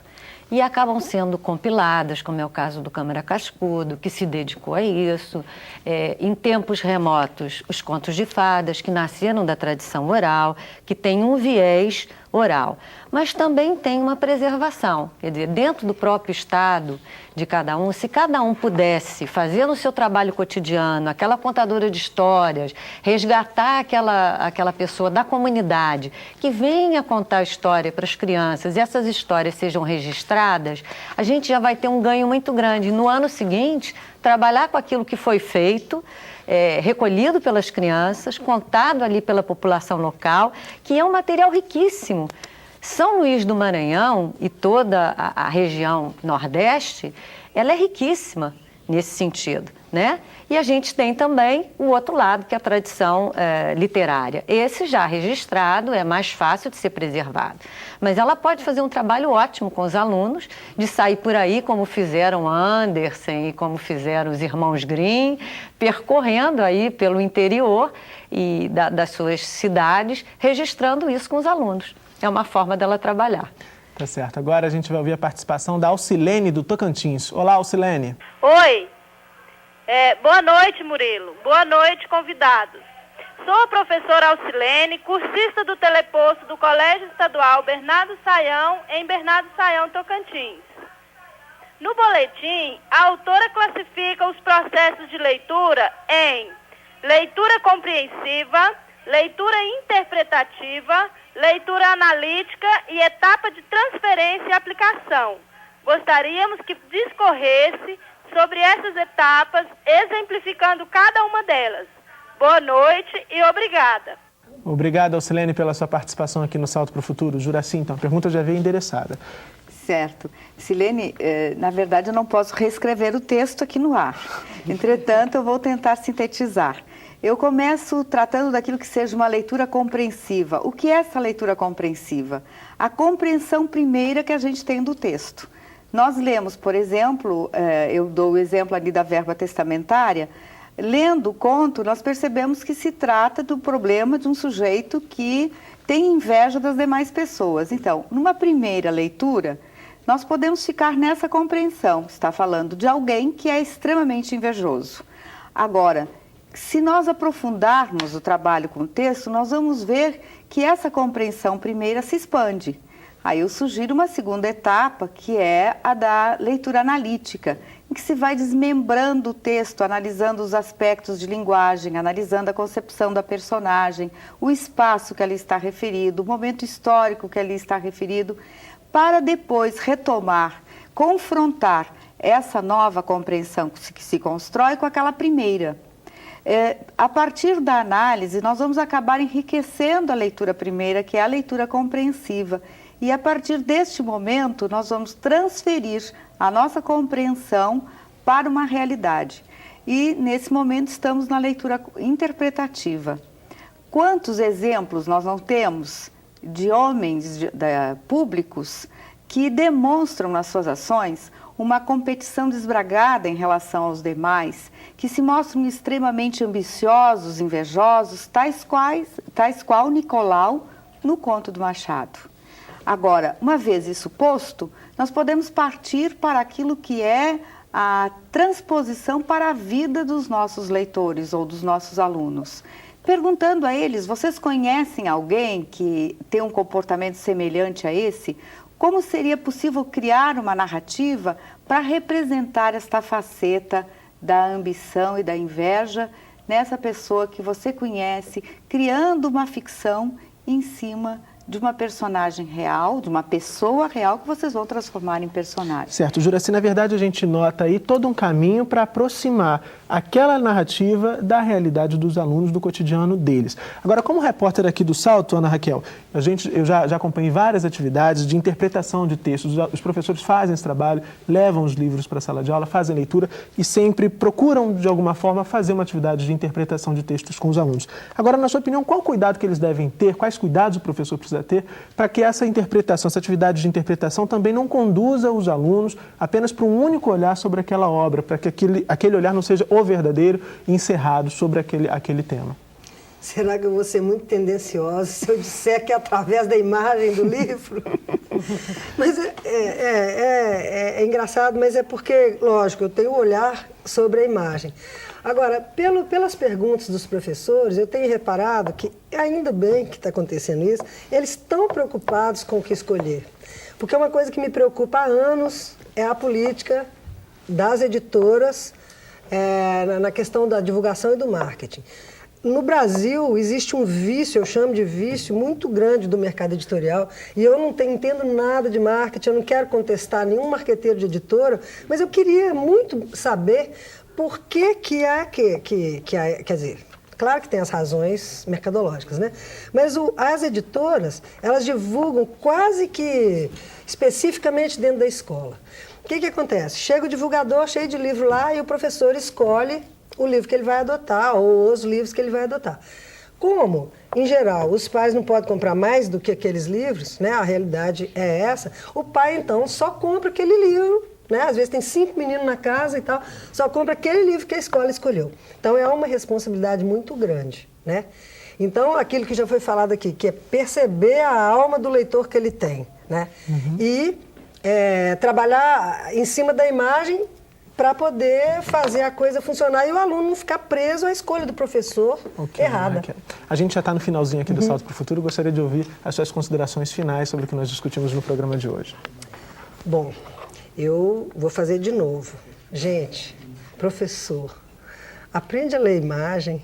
E acabam sendo compiladas, como é o caso do Câmara Cascudo, que se dedicou a isso. Em tempos remotos, os contos de fadas, que nasceram da tradição oral, que tem um viés oral, mas também tem uma preservação. Quer dizer, dentro do próprio estado de cada um, se cada um pudesse fazer no seu trabalho cotidiano, aquela contadora de histórias, resgatar aquela pessoa da comunidade que venha contar a história para as crianças e essas histórias sejam registradas, a gente já vai ter um ganho muito grande. No ano seguinte, trabalhar com aquilo que foi feito, recolhido pelas crianças, contado ali pela população local, que é um material riquíssimo. São Luís do Maranhão e toda a região Nordeste, ela é riquíssima nesse sentido, né? E a gente tem também o outro lado, que é a tradição literária. Esse já registrado é mais fácil de ser preservado. Mas ela pode fazer um trabalho ótimo com os alunos, de sair por aí, como fizeram Andersen e como fizeram os irmãos Grimm, percorrendo aí pelo interior e das suas cidades, registrando isso com os alunos. É uma forma dela trabalhar. Tá certo. Agora a gente vai ouvir a participação da Alcilene do Tocantins. Olá, Alcilene. Oi. Boa noite, Murilo. Boa noite, convidados. Sou a professora Alcilene, cursista do teleposto do Colégio Estadual Bernardo Sayão, em Bernardo Sayão, Tocantins. No boletim, a autora classifica os processos de leitura em leitura compreensiva, leitura interpretativa, leitura analítica e etapa de transferência e aplicação. Gostaríamos que discorresse sobre essas etapas, exemplificando cada uma delas. Boa noite e obrigada. Obrigado, Alcilene, pela sua participação aqui no Salto para o Futuro. Juracy, então, a pergunta já veio endereçada. Certo. Silene, na verdade eu não posso reescrever o texto aqui no ar. Entretanto, eu vou tentar sintetizar. Eu começo tratando daquilo que seja uma leitura compreensiva. O que é essa leitura compreensiva? A compreensão primeira que a gente tem do texto. Nós lemos, por exemplo, eu dou o exemplo ali da verba testamentária, Lendo o conto, nós percebemos que se trata do problema de um sujeito que tem inveja das demais pessoas. Então, numa primeira leitura, nós podemos ficar nessa compreensão. Está falando de alguém que é extremamente invejoso. Agora, se nós aprofundarmos o trabalho com o texto, nós vamos ver que essa compreensão primeira se expande. Aí eu sugiro uma segunda etapa, que é a da leitura analítica, em que se vai desmembrando o texto, analisando os aspectos de linguagem, analisando a concepção da personagem, o espaço que ali está referido, o momento histórico que ali está referido, para depois retomar, confrontar essa nova compreensão que se constrói com aquela primeira. A partir da análise, nós vamos acabar enriquecendo a leitura primeira, que é a leitura compreensiva. E a partir deste momento, nós vamos transferir a nossa compreensão para uma realidade. E, nesse momento, estamos na leitura interpretativa. Quantos exemplos nós não temos de homens públicos que demonstram nas suas ações uma competição desbragada em relação aos demais, que se mostram extremamente ambiciosos, invejosos, tais qual Nicolau no conto do Machado. Agora, uma vez isso posto, nós podemos partir para aquilo que é a transposição para a vida dos nossos leitores ou dos nossos alunos. Perguntando a eles, vocês conhecem alguém que tem um comportamento semelhante a esse? Como seria possível criar uma narrativa para representar esta faceta da ambição e da inveja nessa pessoa que você conhece, criando uma ficção em cima de uma personagem real, de uma pessoa real que vocês vão transformar em personagem. Certo, Juraci, na verdade a gente nota aí todo um caminho para aproximar aquela narrativa da realidade dos alunos, do cotidiano deles. Agora, como repórter aqui do Salto, Ana Raquel, eu já acompanhei várias atividades de interpretação de textos. Os professores fazem esse trabalho, levam os livros para a sala de aula, fazem leitura e sempre procuram, de alguma forma, fazer uma atividade de interpretação de textos com os alunos. Agora, na sua opinião, qual cuidado que eles devem ter, quais cuidados o professor precisa ter para que essa interpretação, essa atividade de interpretação também não conduza os alunos apenas para um único olhar sobre aquela obra, para que aquele olhar não seja o verdadeiro e encerrado sobre aquele tema? Será que eu vou ser muito tendenciosa se eu disser que é através da imagem do livro? Mas é engraçado, mas é porque, lógico, eu tenho um olhar sobre a imagem. Agora, pelas perguntas dos professores, eu tenho reparado que, ainda bem que está acontecendo isso, eles estão preocupados com o que escolher. Porque uma coisa que me preocupa há anos é a política das editoras na questão da divulgação e do marketing. No Brasil, existe um vício, eu chamo de vício, muito grande do mercado editorial, e eu não entendo nada de marketing, eu não quero contestar nenhum marqueteiro de editora, mas eu queria muito saber por que quer dizer, claro que tem as razões mercadológicas, né? Mas as editoras, elas divulgam quase que especificamente dentro da escola. O que acontece? Chega o divulgador cheio de livro lá e o professor escolhe o livro que ele vai adotar ou os livros que ele vai adotar. Como, em geral, os pais não podem comprar mais do que aqueles livros, né? A realidade é essa, o pai, então, só compra aquele livro, né? Às vezes tem 5 meninos na casa e tal, só compra aquele livro que a escola escolheu. Então, é uma responsabilidade muito grande, né? Então, aquilo que já foi falado aqui, que é perceber a alma do leitor que ele tem, né? E trabalhar em cima da imagem para poder fazer a coisa funcionar e o aluno não ficar preso à escolha do professor errada. Okay. A gente já está no finalzinho aqui do Salto para o Futuro. Gostaria de ouvir as suas considerações finais sobre o que nós discutimos no programa de hoje. Bom, eu vou fazer de novo. Gente, professor, aprende a ler imagem,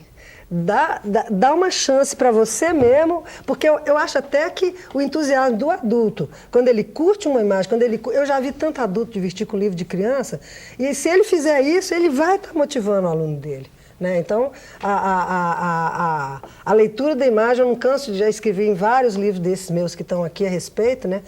dá uma chance para você mesmo, porque eu acho até que o entusiasmo do adulto, quando ele curte uma imagem, eu já vi tanto adulto divertir com livro de criança, e se ele fizer isso, ele vai estar motivando o aluno dele. Né? Então, a leitura da imagem, eu não canso de já escrever em vários livros desses meus que estão aqui a respeito, né?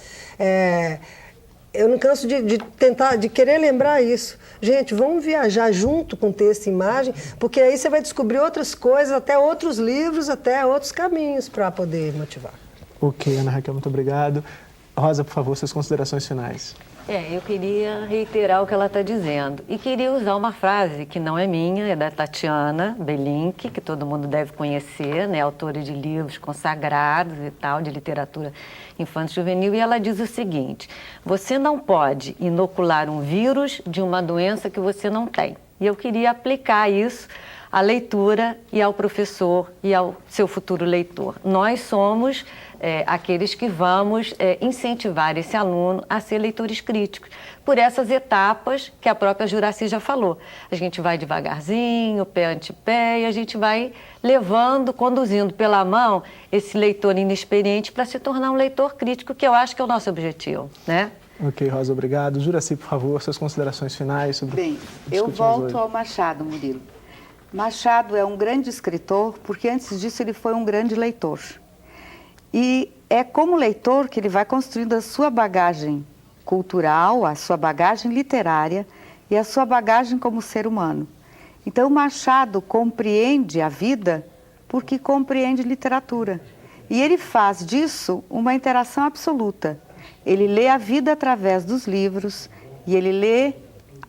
Eu não canso de querer lembrar isso. Gente, vamos viajar junto com texto e imagem, porque aí você vai descobrir outras coisas, até outros livros, até outros caminhos para poder motivar. Ok, Ana Raquel, muito obrigado. Rosa, por favor, suas considerações finais. Eu queria reiterar o que ela está dizendo e queria usar uma frase que não é minha, é da Tatiana Belink, que todo mundo deve conhecer, né, autora de livros consagrados e tal, de literatura infanto-juvenil, e ela diz o seguinte: você não pode inocular um vírus de uma doença que você não tem. E eu queria aplicar isso à leitura e ao professor e ao seu futuro leitor. Nós somos aqueles que vamos incentivar esse aluno a ser leitores críticos, por essas etapas que a própria Juracy já falou. A gente vai devagarzinho, pé ante pé, e a gente vai levando, conduzindo pela mão esse leitor inexperiente para se tornar um leitor crítico, que eu acho que é o nosso objetivo, né? Ok, Rosa, obrigado. Juracy, por favor, suas considerações finais sobre Bem, eu volto ao Machado, Murilo. Machado é um grande escritor porque antes disso ele foi um grande leitor. E é como leitor que ele vai construindo a sua bagagem cultural, a sua bagagem literária e a sua bagagem como ser humano. Então Machado compreende a vida porque compreende literatura. E ele faz disso uma interação absoluta. Ele lê a vida através dos livros e ele lê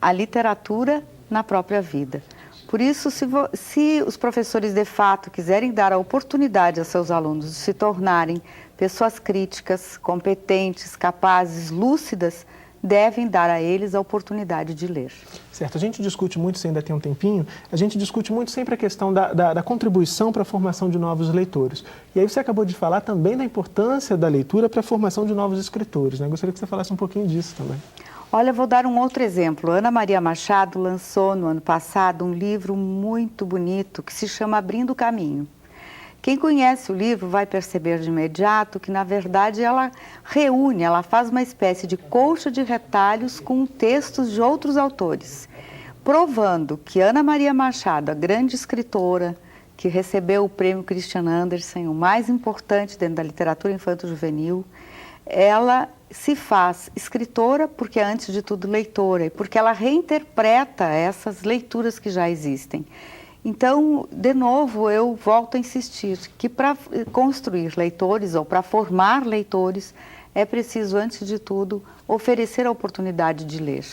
a literatura na própria vida. Por isso, se os professores de fato quiserem dar a oportunidade a seus alunos de se tornarem pessoas críticas, competentes, capazes, lúcidas, devem dar a eles a oportunidade de ler. Certo, a gente discute muito, se ainda tem um tempinho, a gente discute muito sempre a questão da contribuição para a formação de novos leitores. E aí você acabou de falar também da importância da leitura para a formação de novos escritores, né? Gostaria que você falasse um pouquinho disso também. Olha, vou dar um outro exemplo. Ana Maria Machado lançou no ano passado um livro muito bonito que se chama Abrindo o Caminho. Quem conhece o livro vai perceber de imediato que, na verdade, ela reúne, ela faz uma espécie de colcha de retalhos com textos de outros autores, provando que Ana Maria Machado, a grande escritora, que recebeu o prêmio Christian Andersen, o mais importante dentro da literatura infanto-juvenil, ela se faz escritora porque é, antes de tudo, leitora, e porque ela reinterpreta essas leituras que já existem. Então, de novo, eu volto a insistir que para construir leitores ou para formar leitores é preciso, antes de tudo, oferecer a oportunidade de ler.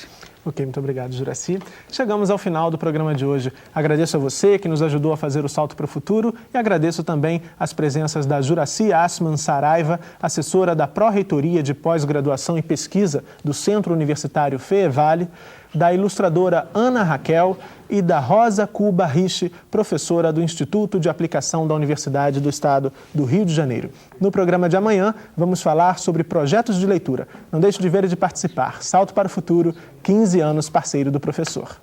Ok, muito obrigado, Juracy. Chegamos ao final do programa de hoje. Agradeço a você que nos ajudou a fazer o salto para o futuro e agradeço também as presenças da Juracy Assmann Saraiva, assessora da Pró-Reitoria de Pós-Graduação e Pesquisa do Centro Universitário FEEVALE, da ilustradora Ana Raquel e da Rosa Cuba Rich, professora do Instituto de Aplicação da Universidade do Estado do Rio de Janeiro. No programa de amanhã, vamos falar sobre projetos de leitura. Não deixe de ver e de participar. Salto para o Futuro, 15 anos parceiro do professor.